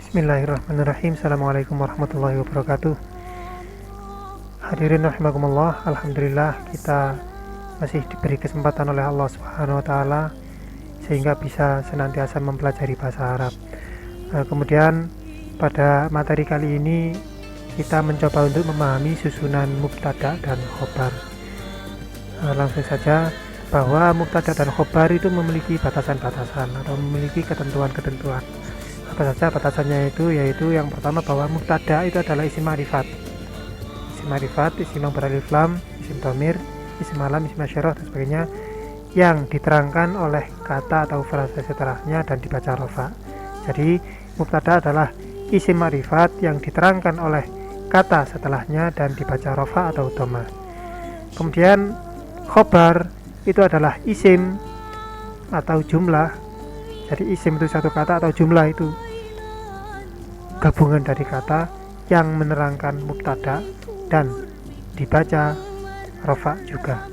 Bismillahirrahmanirrahim. Assalamualaikum warahmatullahi wabarakatuh. Hadirin rahimakumullah. Alhamdulillah kita masih diberi kesempatan oleh Allah Subhanahu wa taala sehingga bisa senantiasa mempelajari bahasa Arab. Kemudian pada materi kali ini kita mencoba untuk memahami susunan mubtada dan khobar. Langsung saja bahwa mubtada dan khobar itu memiliki batasan-batasan atau memiliki ketentuan-ketentuan. Apa saja batasannya itu, yaitu yang pertama bahwa mubtada itu adalah isim ma'rifat. Isim ma'rifat, isim yang beralif lam, isim dhamir, isim alam, isim asyarah dan sebagainya yang diterangkan oleh kata atau frasa setelahnya dan dibaca rafa. Jadi mubtada adalah isim ma'rifat yang diterangkan oleh kata setelahnya dan dibaca rafa atau dhamma. Kemudian khobar itu adalah isim atau jumlah. Jadi isim itu satu kata atau jumlah itu gabungan dari kata yang menerangkan mubtada dan dibaca rafa juga.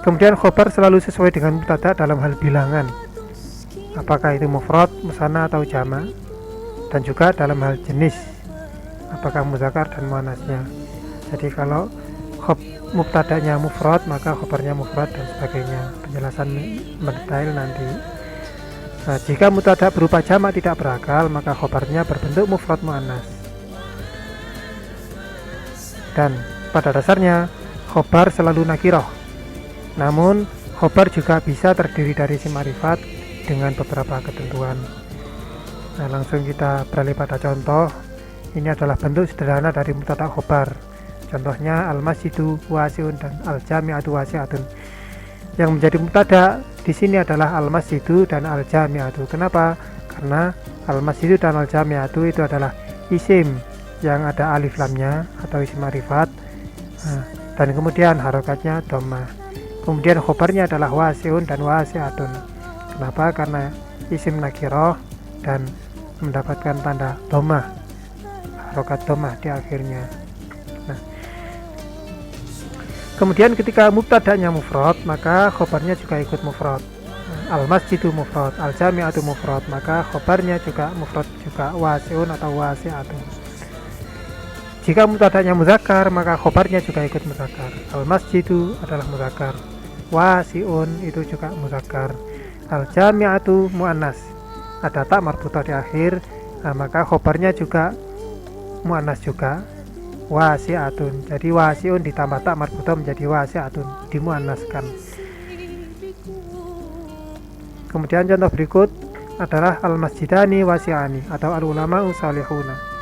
Kemudian khobar selalu sesuai dengan mubtada dalam hal bilangan, apakah itu mufrad, musanna atau jama', dan juga dalam hal jenis, apakah muzakkar dan muannasnya. Jadi kalau mubtadanya mufrad maka khobarnya mufrad dan sebagainya. Penjelasan mendetail nanti. Jika mubtada berupa jamak tidak berakal maka khobarnya berbentuk mufrad muannas. Dan pada dasarnya khobar selalu nakirah. Namun khobar juga bisa terdiri dari isim ma'rifat dengan beberapa ketentuan. Langsung kita beralih pada contoh. Ini adalah bentuk sederhana dari mubtada khobar. Contohnya al-masjidu wasi'un dan al-jami'atu wasi'atun. Yang menjadi mubtada di sini adalah al-masjidu dan al-jami'atu. Kenapa? Karena al-masjidu dan al-jami'atu itu adalah isim yang ada alif lamnya atau isim ma'rifat. Dan kemudian harokatnya dhammah. Kemudian khobarnya adalah wasi'un dan wasi'atun. Kenapa? Karena isim nakirah dan mendapatkan tanda dhammah, harokat dhammah di akhirnya. Kemudian ketika mubtadanya mufrad maka khobarnya juga ikut mufrad. Al-masjidu mufrad, al-jami'atu mufrad, maka khobarnya juga mufrad juga, wasi'un atau wasi'atun. Jika mubtadanya muzakkar maka khobarnya juga ikut muzakkar. Al-masjidu adalah muzakkar, wasi'un itu juga muzakkar, al-jami'atu muannas, ada tak marbutah di akhir, maka khobarnya juga muannas juga, wasi'atun. Jadi wasi'un ditambah tak marbutah menjadi wasi'atun, dimuannaskan. Kemudian contoh berikut adalah al-masjidani wasi'ani atau al-ulama'u salihuna.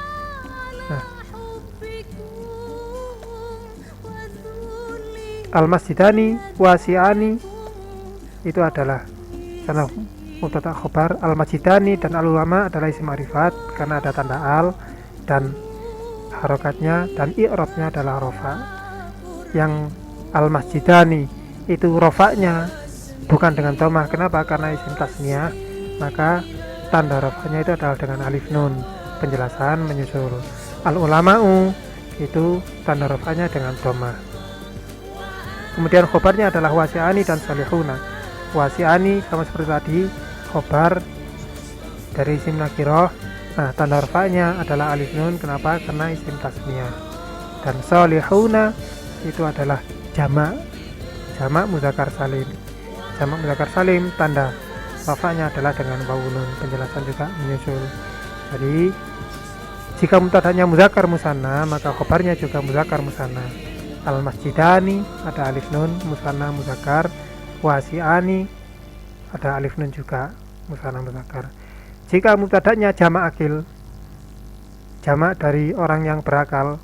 Al-masjidani wasi'ani itu adalah contoh mubtada khobar. Al-masjidani dan al-ulama adalah isim ma'rifat karena ada tanda al dan harokatnya dan i'rabnya adalah rafa. Yang al-masjidani itu rafanya bukan dengan dhammah. Kenapa? Karena isim tasniyah, maka tanda rafanya itu adalah dengan alif nun. Penjelasan menyusul. Al-ulama'u itu tanda rafanya dengan dhammah. Kemudian khobarnya adalah wasi'ani dan salihuna. Wasi'ani sama seperti tadi, khobar dari isim nakirah. Tanda rafanya adalah alif nun. Kenapa? Karena isim tasniyah. Dan salihuna itu adalah jamak muzakkar salim. Jamak muzakkar salim tanda rafanya adalah dengan wawu nun. Penjelasan juga menyusul. Jadi jika mubtadanya muzakkar musanna maka khobarnya juga muzakkar musanna. Al-masjidani ada alif nun musanna muzakkar, wasi'ani ada alif nun juga musanna muzakkar. Jika mubtadanya jamak akil, jamak dari orang yang berakal,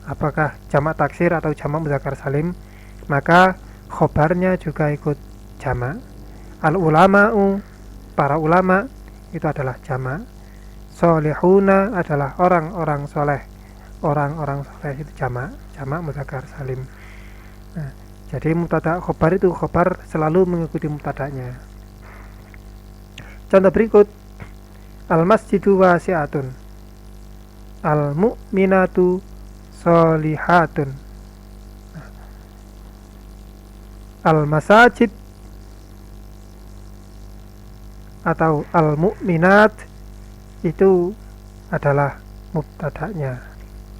apakah jamak taksir atau jamak muzakkar salim, maka khobarnya juga ikut jamak. Al-ulama'u, para ulama itu adalah jamak. Solihuna adalah orang-orang soleh. Orang-orang soleh itu jamak muzakkar salim. Jadi mubtada khobar itu khobar selalu mengikuti mubtadanya. Contoh berikut, al-masjidu wasi'atun, al-mu'minatu sholihatun, al-masajid atau al-mu'minat itu adalah mubtada'nya.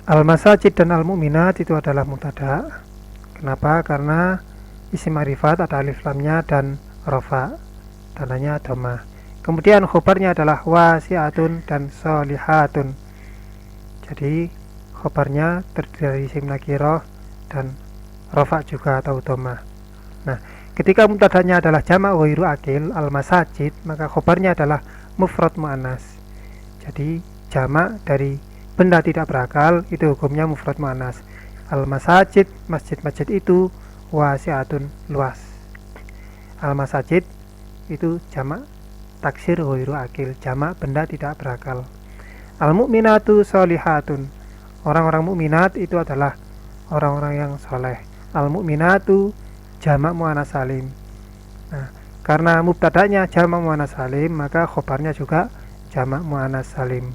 Al-masajid dan al-mu'minat itu adalah mubtada'. Kenapa? Karena isim ma'rifat ada alif lamnya dan rafa, tandanya dhammah. Kemudian khobarnya adalah wasi'atun dan sholihatun. Jadi khobarnya terdiri dari isim nakirah dan rafa juga atau dhammah. Nah, ketika mubtada'nya adalah jamak ghairu akil al-masajid, maka khobarnya adalah mufrad muannas. Jadi jamak dari benda tidak berakal itu hukumnya mufrad muannas. Al-masajid, masjid-masjid itu wasi'atun, luas. Al-masajid itu jamak taksir ghairu akil, jamak benda tidak berakal. Al-mu'minatu sholihatun, orang-orang mukminat itu adalah orang-orang yang soleh. Al-mu'minatu jamak muannas salim. Nah, karena mubtada'nya jamak muannas salim, maka khobarnya juga jamak muannas salim.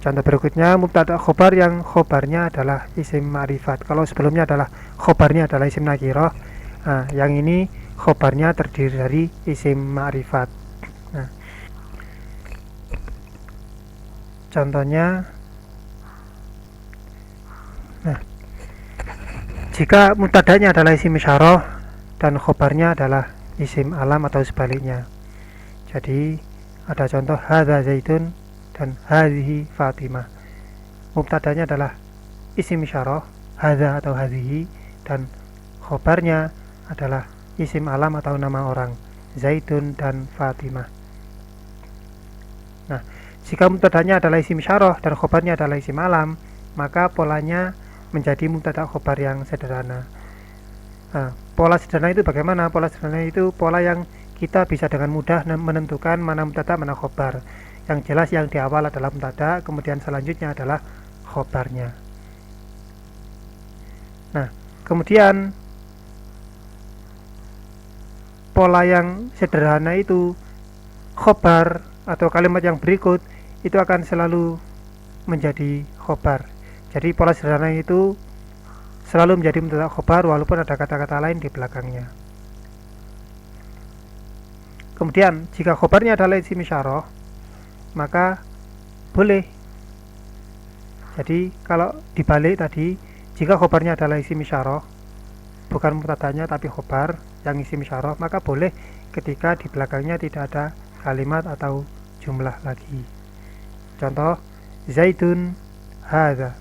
Contoh berikutnya mubtada' khobar yang khobarnya adalah isim ma'rifat. Kalau sebelumnya adalah khobarnya adalah isim nakirah, nah, yang ini khobarnya terdiri dari isim ma'rifat. Nah, contohnya, nah, jika mubtada'nya adalah isim isyarah dan khobarnya adalah isim alam atau sebaliknya. Jadi ada contoh hadza zaitun dan hadhihi Fatimah. Mubtadanya adalah isim isyarah hadza atau hadhihi dan khobarnya adalah isim alam atau nama orang zaitun dan Fatimah. Nah, jika mubtadanya adalah isim isyarah dan khobarnya adalah isim alam, maka polanya menjadi mubtada khobar yang sederhana. Nah, pola sederhana itu bagaimana? Pola sederhana itu pola yang kita bisa dengan mudah menentukan mana mubtada mana khobar. Yang jelas yang di awal adalah mubtada, kemudian selanjutnya adalah khobarnya. Nah, kemudian pola yang sederhana itu khobar atau kalimat yang berikut itu akan selalu menjadi khobar. Jadi pola sederhana itu selalu menjadi mubtada khobar walaupun ada kata-kata lain di belakangnya. Kemudian jika khobarnya adalah isim isyarah, maka boleh. Jadi kalau dibalik tadi, jika khobarnya adalah isim isyarah, bukan mubtada'nya tapi khobar yang isim isyarah, maka boleh ketika di belakangnya tidak ada kalimat atau jumlah lagi. Contoh zaitun hadza.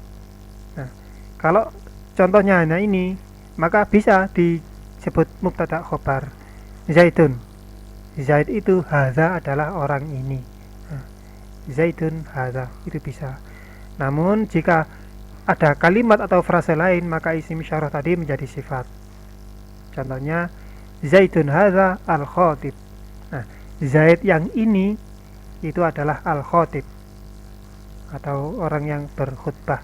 Nah, kalau contohnya hanya ini, maka bisa disebut mubtada' khobar. Zaitun, Zaid itu, hadza adalah orang ini. Nah, zaitun hadza itu bisa. Namun jika ada kalimat atau frase lain, maka isim isyarah tadi menjadi sifat. Contohnya zaitun hadza al-khatib. Nah, Zaid yang ini itu adalah al-khatib atau orang yang berkhutbah.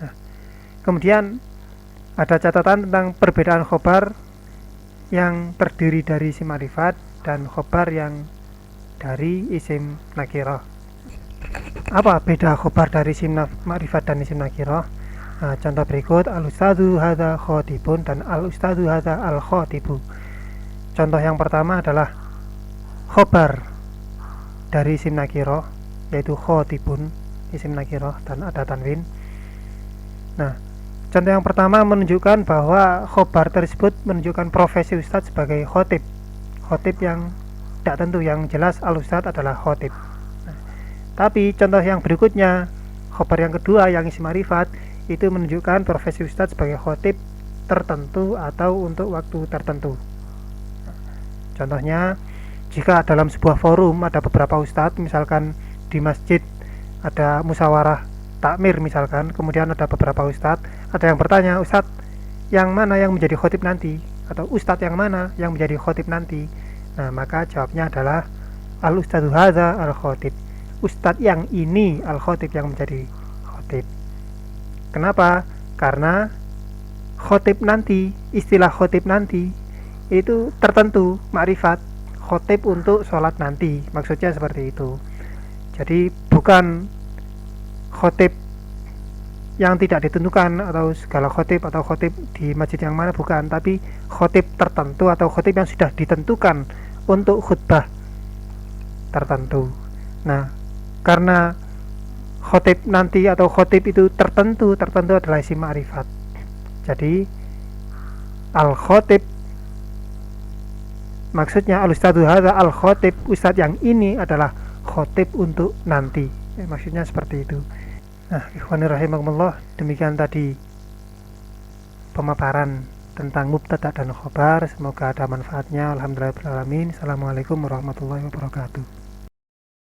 Nah, kemudian ada catatan tentang perbedaan khobar yang terdiri dari isim ma'rifat dan khobar yang dari isim nakirah. Apa beda khobar dari isim ma'rifat dan isim nakirah? Nah, contoh berikut al-ustadzu hadza khatibun dan al-ustadzu hadza al-khatibu. Contoh yang pertama adalah khobar dari isim nakirah, yaitu khatibun, isim nakirah dan ada tanwin. Nah, contoh yang pertama menunjukkan bahwa khobar tersebut menunjukkan profesi ustadz sebagai khatib. Khatib yang tidak tentu, yang jelas al-ustadz adalah khatib. Nah, tapi contoh yang berikutnya, khobar yang kedua yang isim ma'rifat, itu menunjukkan profesi ustadz sebagai khatib tertentu atau untuk waktu tertentu. Contohnya, jika dalam sebuah forum ada beberapa ustadz, misalkan di masjid ada musyawarah takmir misalkan, kemudian ada beberapa ustadz, ada yang bertanya, ustadz yang mana yang menjadi khotib nanti, atau ustadz yang mana yang menjadi khotib nanti. Nah, maka jawabnya adalah al-ustadzu hadza al-khotib, ustadz yang ini al-khotib yang menjadi khotib. Kenapa? Karena khotib nanti, istilah khotib nanti itu tertentu, ma'rifat, khotib untuk sholat nanti, maksudnya seperti itu. Jadi bukan khotib yang tidak ditentukan atau segala khotib atau khotib di masjid yang mana, bukan, tapi khotib tertentu atau khotib yang sudah ditentukan untuk khutbah tertentu. Nah, karena khotib nanti atau khotib itu tertentu adalah isim ma'rifat. Jadi al-khotib maksudnya al-ustadzu hadza al-khotib, ustadz yang ini adalah khotib untuk nanti. Maksudnya seperti itu. Nah, ikhwanir rahimakumullah, demikian tadi pemaparan tentang mubtada dan khobar. Semoga ada manfaatnya. Alhamdulillahirabbil alamin. Assalamualaikum warahmatullahi wabarakatuh.